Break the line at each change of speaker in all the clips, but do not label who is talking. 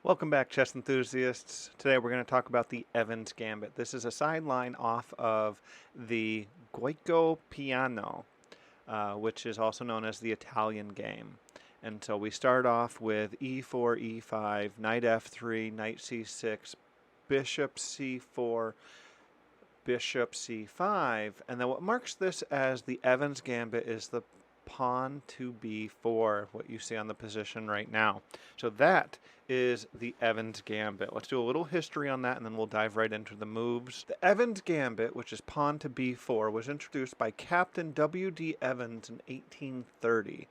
Welcome back, chess enthusiasts. Today we're going to talk about the Evans Gambit. This is a sideline off of the Guico Piano, which is also known as the Italian game. And so we start off with e4, e5, knight f3, knight c6, bishop c4, bishop c5, and then what marks this as the Evans Gambit is the pawn to b4, what you see on the position right now. So that is the Evans Gambit. Let's do a little history on that and then we'll dive right into the moves. The Evans Gambit, which is pawn to b4, was introduced by Captain W.D. Evans in 1830.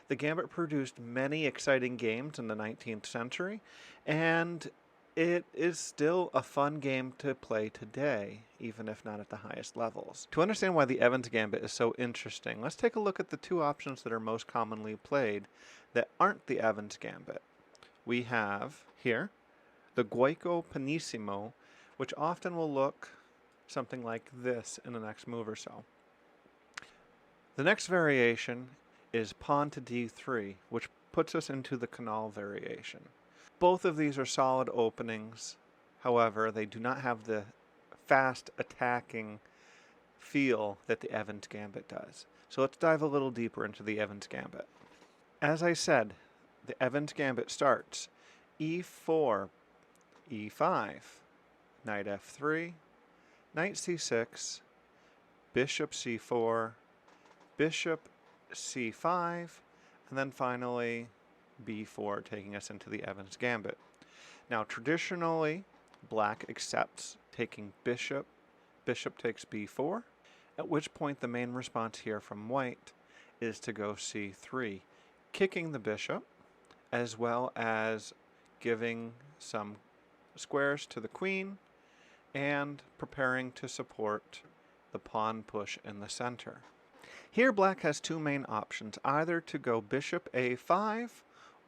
The Gambit produced many exciting games in the 19th century, and it is still a fun game to play today, even if not at the highest levels. To understand why the Evans Gambit is so interesting, let's take a look at the two options that are most commonly played that aren't the Evans Gambit. We have here the Guico Pianissimo, which often will look something like this in the next move or so. The next variation is pawn to d3, which puts us into the canal variation. Both of these are solid openings. However, they do not have the fast attacking feel that the Evans Gambit does. So let's dive a little deeper into the Evans Gambit. As I said, the Evans Gambit starts e4, e5, knight f3, knight c6, bishop c4, bishop c5, and then finally b4, taking us into the Evans Gambit. Now, traditionally, black accepts taking bishop. Bishop takes b4, at which point the main response here from white is to go c3, kicking the bishop, as well as giving some squares to the queen and preparing to support the pawn push in the center. Here black has two main options, either to go bishop a5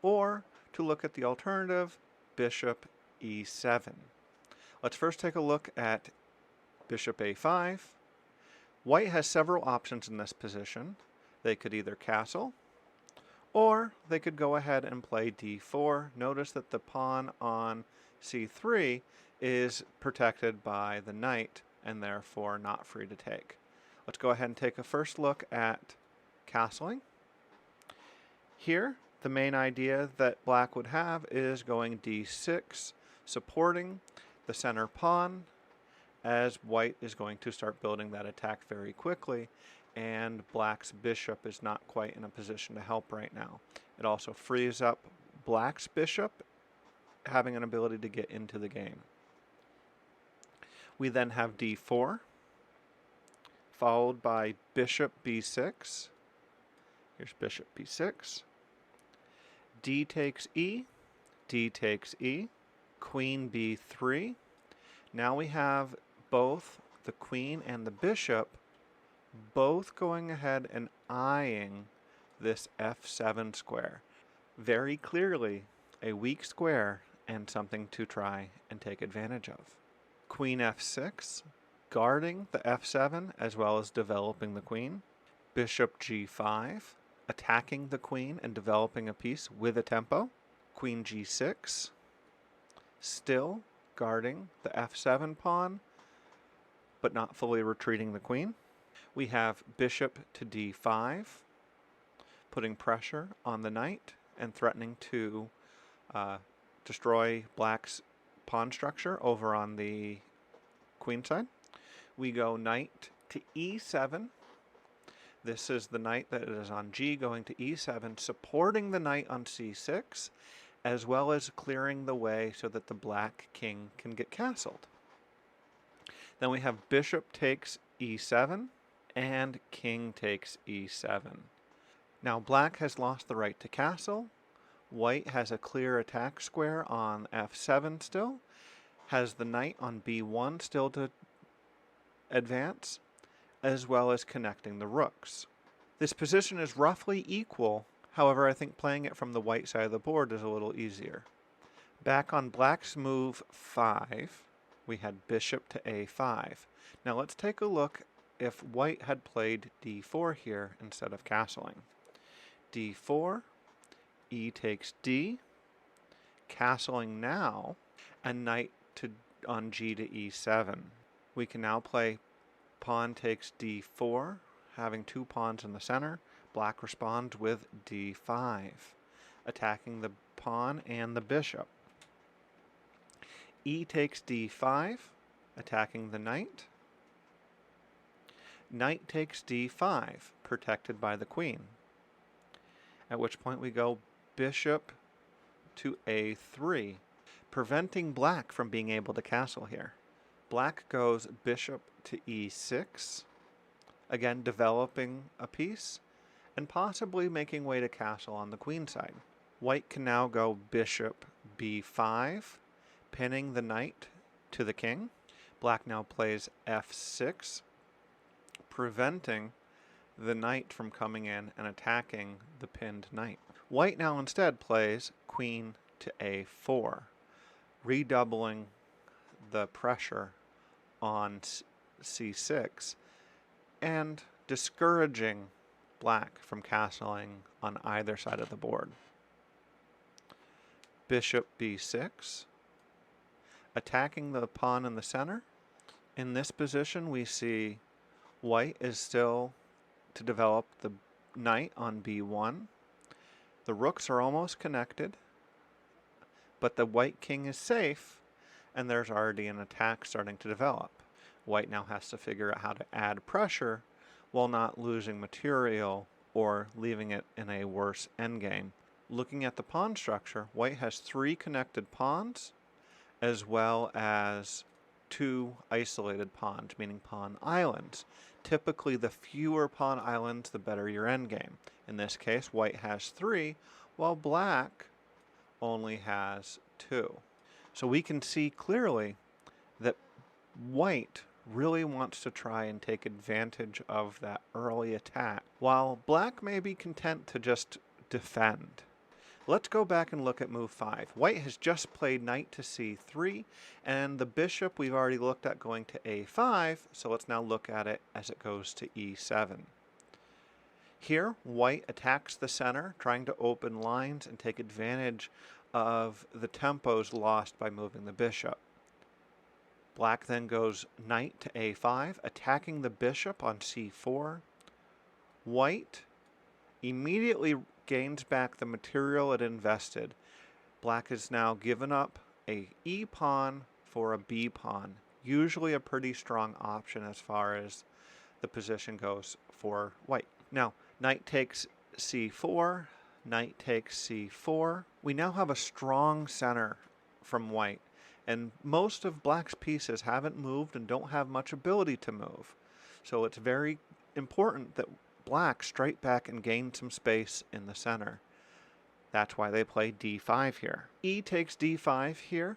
or to look at the alternative, bishop e7. Let's first take a look at bishop a5. White has several options in this position. They could either castle, or they could go ahead and play d4. Notice that the pawn on c3 is protected by the knight and therefore not free to take. Let's go ahead and take a first look at castling. Here, the main idea that black would have is going d6, supporting the center pawn, as white is going to start building that attack very quickly, and black's bishop is not quite in a position to help right now. It also frees up black's bishop, having an ability to get into the game. We then have d4, followed by bishop b6. Here's bishop b6. D takes e, d takes e, queen b3. Now we have both the queen and the bishop both going ahead and eyeing this f7 square. Very clearly a weak square and something to try and take advantage of. Queen f6, guarding the f7 as well as developing the queen. Bishop g5, attacking the queen and developing a piece with a tempo. Queen g6, still guarding the f7 pawn, but not fully retreating the queen. We have bishop to d5, putting pressure on the knight and threatening to destroy black's pawn structure over on the queen side. We go knight to e7. This is the knight that is on g going to e7, supporting the knight on c6, as well as clearing the way so that the black king can get castled. Then we have bishop takes e7 and king takes e7. Now black has lost the right to castle. White has a clear attack square on f7 still, has the knight on b1 still to advance, as well as connecting the rooks. This position is roughly equal, however I think playing it from the white side of the board is a little easier. Back on black's move 5, we had bishop to a5. Now let's take a look if white had played d4 here instead of castling. d4, e takes d, castling now a knight on g to e7. We can now play pawn takes d4, having 2 pawns in the center. Black responds with d5, attacking the pawn and the bishop. E takes d5, attacking the knight. Knight takes d5, protected by the queen. At which point we go bishop to a3, preventing black from being able to castle here. Black goes bishop to e6, again developing a piece, and possibly making way to castle on the queen side. White can now go bishop b5, pinning the knight to the king. Black now plays f6, preventing the knight from coming in and attacking the pinned knight. White now instead plays queen to a4, redoubling the pressure on c6 and discouraging black from castling on either side of the board. Bishop b6, attacking the pawn in the center. In this position, we see white is still to develop the knight on b1. The rooks are almost connected, but the white king is safe, and there's already an attack starting to develop. White now has to figure out how to add pressure while not losing material or leaving it in a worse endgame. Looking at the pawn structure, white has 3 connected pawns, as well as 2 isolated pawns, meaning pawn islands. Typically, the fewer pawn islands, the better your endgame. In this case, white has 3, while black only has 2. So we can see clearly that white really wants to try and take advantage of that early attack, while black may be content to just defend. Let's go back and look at move 5. White has just played knight to c3, and the bishop we've already looked at going to a5, so let's now look at it as it goes to e7. Here, white attacks the center, trying to open lines and take advantage of the tempos lost by moving the bishop. Black then goes knight to a5, attacking the bishop on c4. White immediately gains back the material it invested. Black has now given up a e pawn for a b pawn, usually a pretty strong option as far as the position goes for white. Now, knight takes c4, knight takes c4. We now have a strong center from white, and most of black's pieces haven't moved and don't have much ability to move. So it's very important that black straight back and gain some space in the center. That's why they play d5 here. E takes d5 here,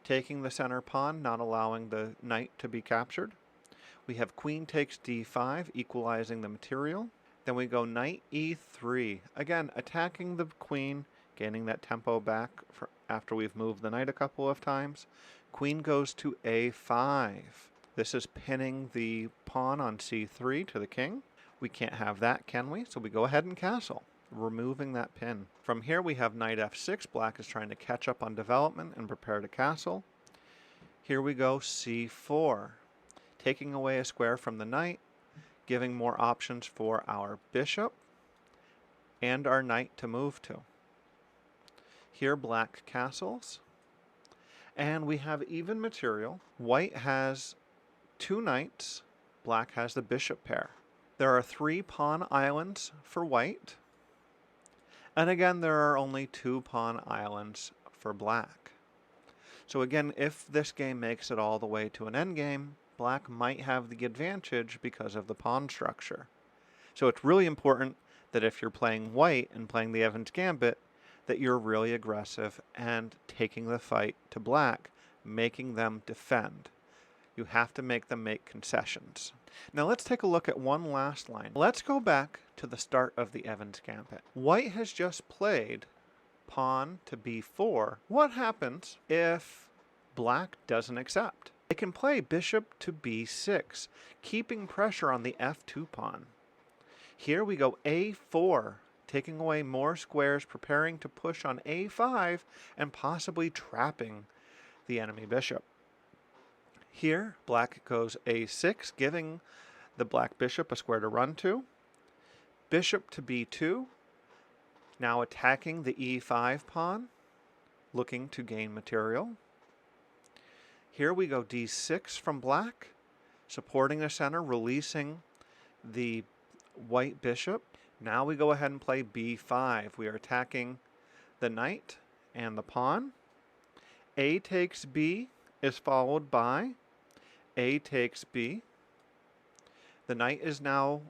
taking the center pawn, not allowing the knight to be captured. We have queen takes d5, equalizing the material. Then we go knight e3, again attacking the queen, gaining that tempo back after we've moved the knight a couple of times. Queen goes to a5. This is pinning the pawn on c3 to the king. We can't have that, can we? So we go ahead and castle, removing that pin. From here we have knight f6. Black is trying to catch up on development and prepare to castle. Here we go c4, taking away a square from the knight, giving more options for our bishop and our knight to move to. Here black castles, and we have even material. White has 2 knights, black has the bishop pair. There are 3 pawn islands for white, and again there are only 2 pawn islands for black. So again, if this game makes it all the way to an endgame, black might have the advantage because of the pawn structure. So it's really important that if you're playing white and playing the Evans Gambit, that you're really aggressive and taking the fight to black, making them defend. You have to make them make concessions. Now let's take a look at one last line. Let's go back to the start of the Evans Gambit. White has just played pawn to b4. What happens if black doesn't accept? They can play bishop to b6, keeping pressure on the f2 pawn. Here we go a4, taking away more squares, preparing to push on a5 and possibly trapping the enemy bishop. Here, black goes a6, giving the black bishop a square to run to. Bishop to b2, now attacking the e5 pawn, looking to gain material. Here we go d6 from black, supporting the center, releasing the white bishop. Now we go ahead and play b5. We are attacking the knight and the pawn. A takes b is followed by a takes b. The knight is now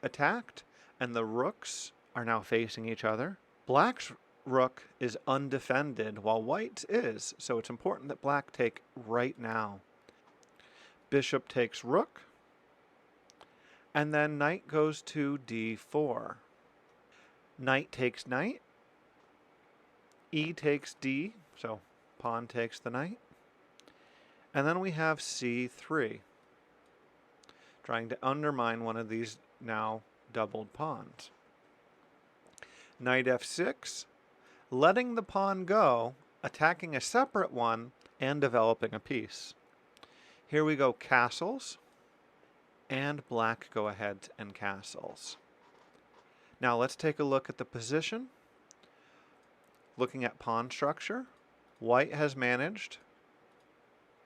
attacked, and the rooks are now facing each other. Black's rook is undefended, while white's is, so it's important that black take right now. Bishop takes rook, and then knight goes to d4. Knight takes knight, e takes d, so pawn takes the knight, and then we have c3, trying to undermine one of these now doubled pawns. Knight f6, letting the pawn go, attacking a separate one, and developing a piece. Here we go castles, and black go ahead and castles. Now let's take a look at the position. Looking at pawn structure, white has managed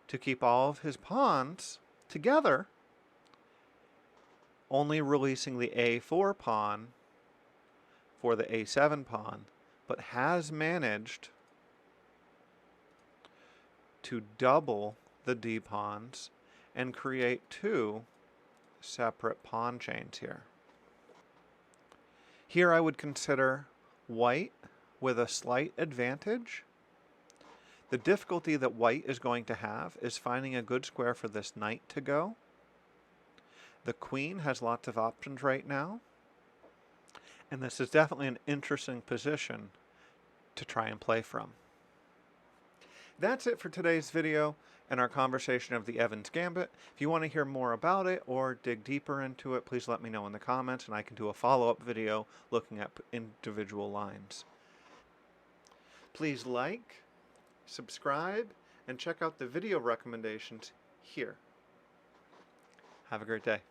to keep all of his pawns together, only releasing the a4 pawn for the a7 pawn, but has managed to double the d pawns and create two separate pawn chains here. Here I would consider white with a slight advantage. The difficulty that white is going to have is finding a good square for this knight to go. The queen has lots of options right now, and this is definitely an interesting position to try and play from. That's it for today's video and our conversation of the Evans Gambit. If you want to hear more about it or dig deeper into it, please let me know in the comments, and I can do a follow-up video looking at individual lines. Please like, subscribe, and check out the video recommendations here. Have a great day.